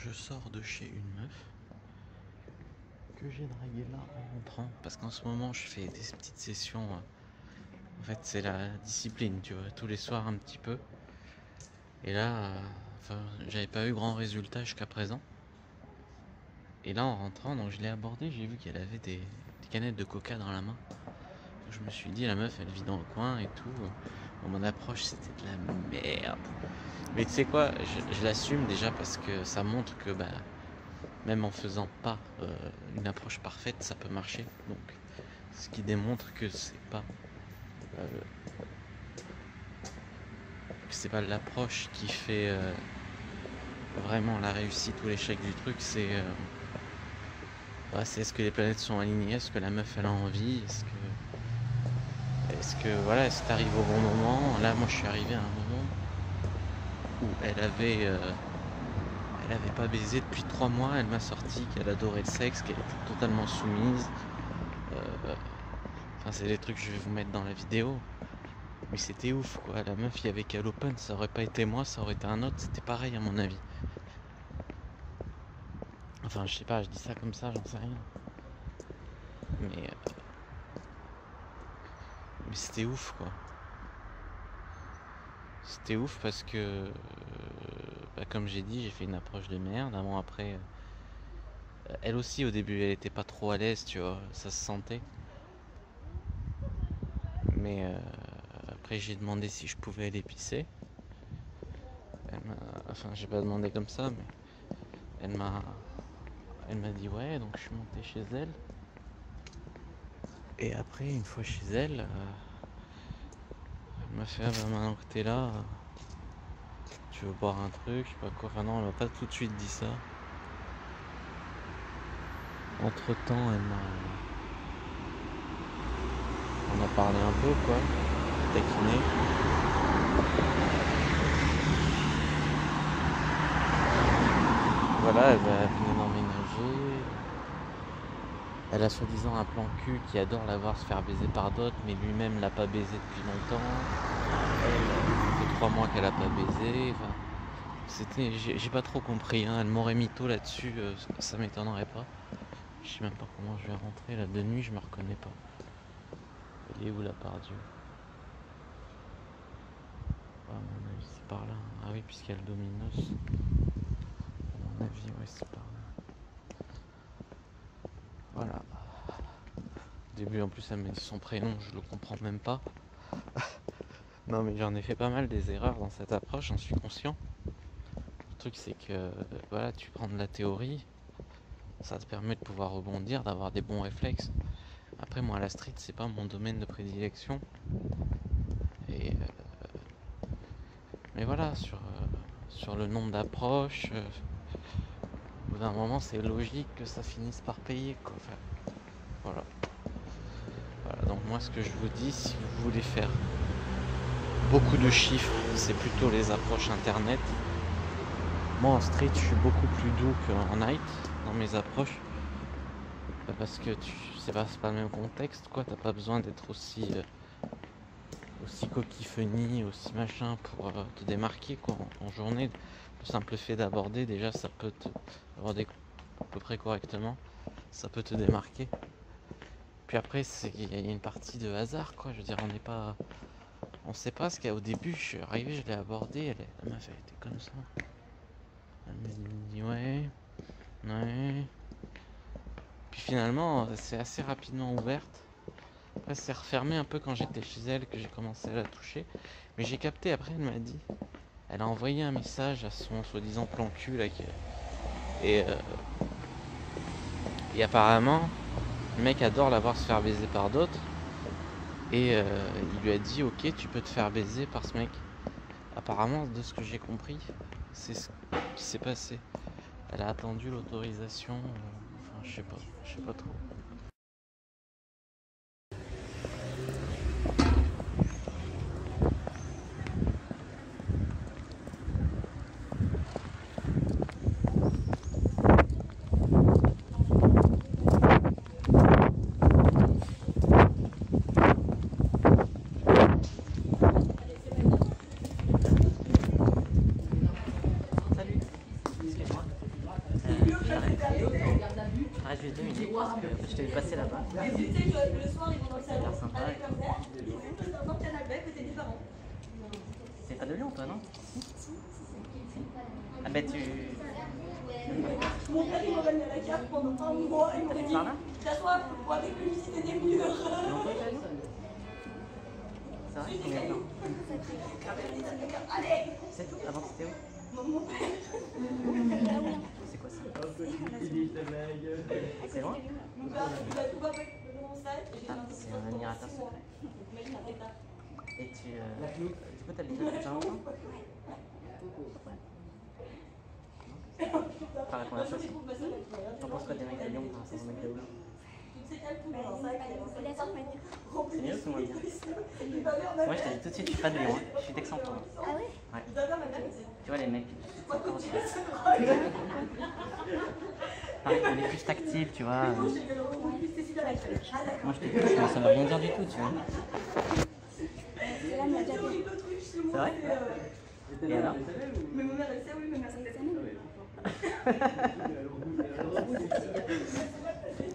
je sors de chez une meuf que j'ai draguée là en rentrant. Parce qu'en ce moment, je fais des petites sessions. En fait, c'est la discipline, tu vois, tous les soirs un petit peu. Et là, j'avais pas eu grand résultat jusqu'à présent. Et là, en rentrant, donc je l'ai abordée, j'ai vu qu'elle avait des canettes de coca dans la main. Donc, je me suis dit, la meuf, elle vit dans le coin et tout. Mon approche, c'était de la merde. Mais tu sais quoi, je l'assume déjà parce que ça montre que même en faisant pas une approche parfaite, ça peut marcher. Donc, ce qui démontre que c'est pas l'approche qui fait vraiment la réussite ou l'échec du truc. C'est est-ce que les planètes sont alignées, est-ce que la meuf elle a envie, est-ce que t'arrives au bon moment. Là, moi, je suis arrivé à un moment où elle avait pas baisé depuis 3 mois. Elle m'a sorti qu'elle adorait le sexe, qu'elle était totalement soumise. C'est des trucs que je vais vous mettre dans la vidéo. Mais c'était ouf, quoi. La meuf, il y avait qu'à l'open, ça aurait pas été moi, ça aurait été un autre. C'était pareil, à mon avis. Enfin, je sais pas, je dis ça comme ça, j'en sais rien. Mais c'était ouf, quoi. C'était ouf parce que, comme j'ai dit, j'ai fait une approche de merde. Avant, après, elle aussi, au début, elle était pas trop à l'aise, tu vois. Ça se sentait. Mais après, j'ai demandé si je pouvais aller pisser. J'ai pas demandé comme ça, mais elle m'a dit ouais, donc je suis monté chez elle. Et après, une fois chez elle, elle m'a fait maintenant que t'es là, tu veux boire un truc, je sais pas quoi. Enfin non, elle m'a pas tout de suite dit ça. Entre temps, on a parlé un peu, quoi, taquiné. Voilà, elle venait d'emménager. Elle a soi-disant un plan cul qui adore la voir se faire baiser par d'autres, mais lui-même l'a pas baisé depuis longtemps. Elle, ça fait 3 mois qu'elle a pas baisé. J'ai pas trop compris, hein. Elle m'aurait mytho là-dessus, ça m'étonnerait pas. Je sais même pas comment je vais rentrer là de nuit, je me reconnais pas. Elle est où la Pardieu? À mon avis c'est par là. Ah oui, puisqu'il y a le Dominos. À mon avis, ouais, c'est par là. Voilà. Au début, en plus, elle m'a dit son prénom, je le comprends même pas. Non, mais j'en ai fait pas mal des erreurs dans cette approche, j'en suis conscient. Le truc, c'est que tu prends de la théorie, ça te permet de pouvoir rebondir, d'avoir des bons réflexes. Après, moi, la street, c'est pas mon domaine de prédilection. Et mais voilà, sur le nombre d'approches, au bout d'un moment, c'est logique que ça finisse par payer, quoi. Voilà. Donc moi, ce que je vous dis, si vous voulez faire beaucoup de chiffres, c'est plutôt les approches internet. Moi, en street, je suis beaucoup plus doux qu'en night dans mes approches. Parce que c'est pas le même contexte, quoi. T'as pas besoin d'être aussi coquille-feuille, aussi machin pour te démarquer, quoi. En journée, le simple fait d'aborder, déjà, ça peut te aborder à peu près correctement. Ça peut te démarquer. Puis après, il y a une partie de hasard, quoi. Je veux dire, on sait pas ce qu'il y a au début. Je suis arrivé, je l'ai abordé, la meuf, elle était comme ça. Elle me dit ouais. Puis finalement, c'est assez rapidement ouverte. Après, c'est refermé un peu quand j'étais chez elle, que j'ai commencé à la toucher. Mais j'ai capté, après, elle m'a dit, elle a envoyé un message à son soi-disant plan cul, là, et apparemment, le mec adore la voir se faire baiser par d'autres. Et il lui a dit, ok, tu peux te faire baiser par ce mec. Apparemment, de ce que j'ai compris, c'est ce qui s'est passé. Elle a attendu l'autorisation, je sais pas trop. juste 2 minutes parce que je t'ai vu passer là-bas. Tu sais que le soir, ils vont dans le salon Sympa. avec leur père. C'est un canapé à côté des parents. C'est pas de Lyon, toi, non? Ah ben tu... Mon père, il m'emmène à la carte pendant un mois. Il m'a dit, t'assois pour aller visiter des murs. C'est vrai? Combien de temps? Allez. C'est tout? Avant c'était où? Mon père. C'est quoi ça? C'est loin? Mon père, il a tout pas fait dans mon sac. Ah, c'est un admirateur secret. Imagine un état. Et tu... du coup, t'as déjà fait ça longtemps? Par la conversation. T'en penses quoi des mecs de Lyon par rapport aux mecs de Oula? C'est mieux ou moins bien? Moi je te dis tout de suite, je suis pas de Lyon, hein. Je suis d'Aix-en-Provence. Ah ouais? Ouais. Tu vois les mecs, pareil, on est plus tactile, tu vois. Moi je te touche, mais ça veut rien dire du tout, tu vois. C'est vrai? Et alors? Mais ma mère, elle sait, oui, mais ma sœur,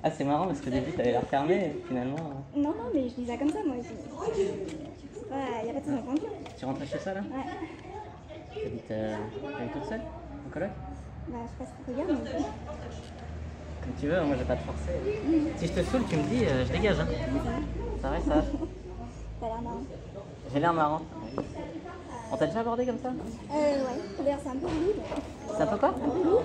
Ah c'est marrant parce qu'au début t'avais l'air fermé et finalement... Non, non, mais je dis ça comme ça moi aussi. Il n'y a pas de raison de dire. Tu rentres chez ça là? Ouais. T'habites toute seule? En coloc? Bah, je sais pas si tu regardes, mais... Comme tu veux, moi je vais pas te forcer. Si je te saoule, tu me dis, je dégage. Hein. Ça va, ça va? T'as l'air marrant. J'ai l'air marrant. On t'a déjà abordé comme ça? Ouais. D'ailleurs, c'est un peu lourd. C'est un peu quoi? Un peu lourd.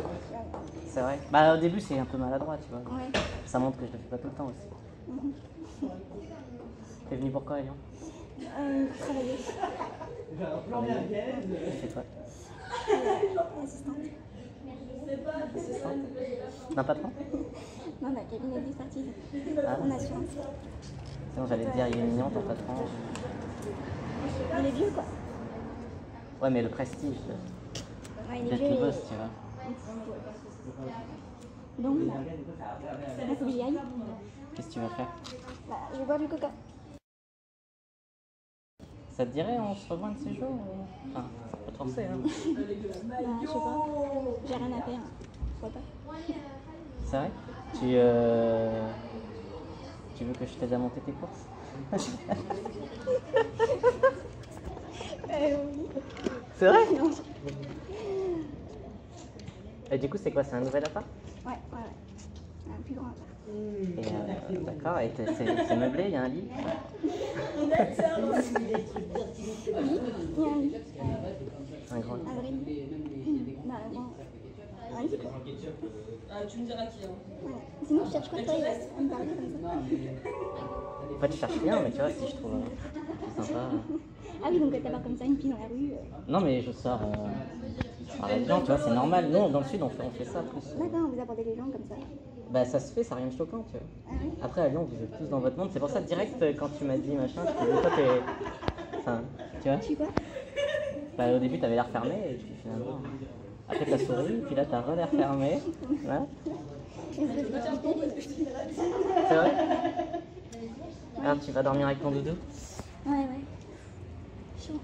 C'est vrai. Bah au début c'est un peu maladroit, tu vois. Ouais. Ça montre que je le fais pas tout le temps aussi. T'es venu pourquoi à Lyon? Travailler. Chez toi? Assistante. Assistante? D'un patron? Non, d'un cabinet d'expertise. Ah. En assurance. Sinon j'allais te dire, il est mignon ton patron. Il est vieux, quoi. Ouais mais le prestige Ouais, il est d'être vieux. le boss, tu vois. Donc, là, faut que j'y aille. Qu'est-ce que tu vas faire? Bah, je vais boire du coca. Ça te dirait on se revoit un de ces jours? Enfin, ça peut te forcer hein. Bah, je sais pas. J'ai rien à faire. Pourquoi pas? C'est vrai? Tu veux que je t'aide à monter tes courses? Oui. C'est vrai? Non. Et du coup c'est quoi? C'est un nouvel appart? Ouais. Un plus grand appart. Et d'accord, et c'est meublé, il y a un lit? Oui, il y a un lit. Un grand lit? Un vrai lit. Bah, bon. Un lit, quoi. Tu me diras qui, hein. Voilà. Sinon, je cherche quoi, toi, à me parler comme ça? En fait je cherche rien, mais tu vois si je trouve plus sympa... Ah oui, donc t'as comme ça une fille dans la rue. Non mais je sors avec des gens, tu vois, c'est normal. Nous dans le sud on fait ça plus. D'accord, vous abordez les gens comme ça. Bah ça se fait, ça n'a rien de choquant, tu vois. Ah oui? Après à Lyon vous êtes tous dans votre monde, c'est pour ça direct quand tu m'as dit machin, je te dis toi t'es... Enfin, tu vois. Je suis quoi? Bah au début t'avais l'air fermé et puis finalement... Après t'as souri, puis là t'as l'air fermé. Voilà. C'est vrai? Ah tu vas dormir avec ton doudou? Ouais. Chaud.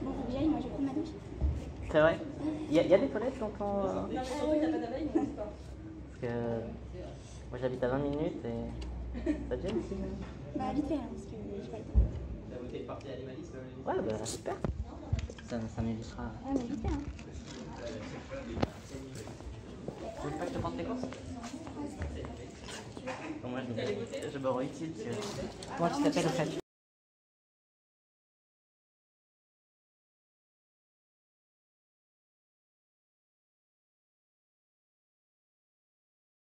Bon, faut que j'y aille, moi je vais prendre ma douche. C'est vrai? Il y a des toilettes dans ton... Ah oui, t'as pas d'abeille, mais c'est pas. Parce que moi j'habite à 20 minutes et... Ça te gêne aussi? Bah, vite fait, hein, parce que j'ai pas le temps. Ouais bah super. Ça m'évitera... Ah, mais vite fait, hein. Tu veux pas que je te porte tes courses? Bon, moi je me rends utile, tu vois. Comment tu t'appelles au fait?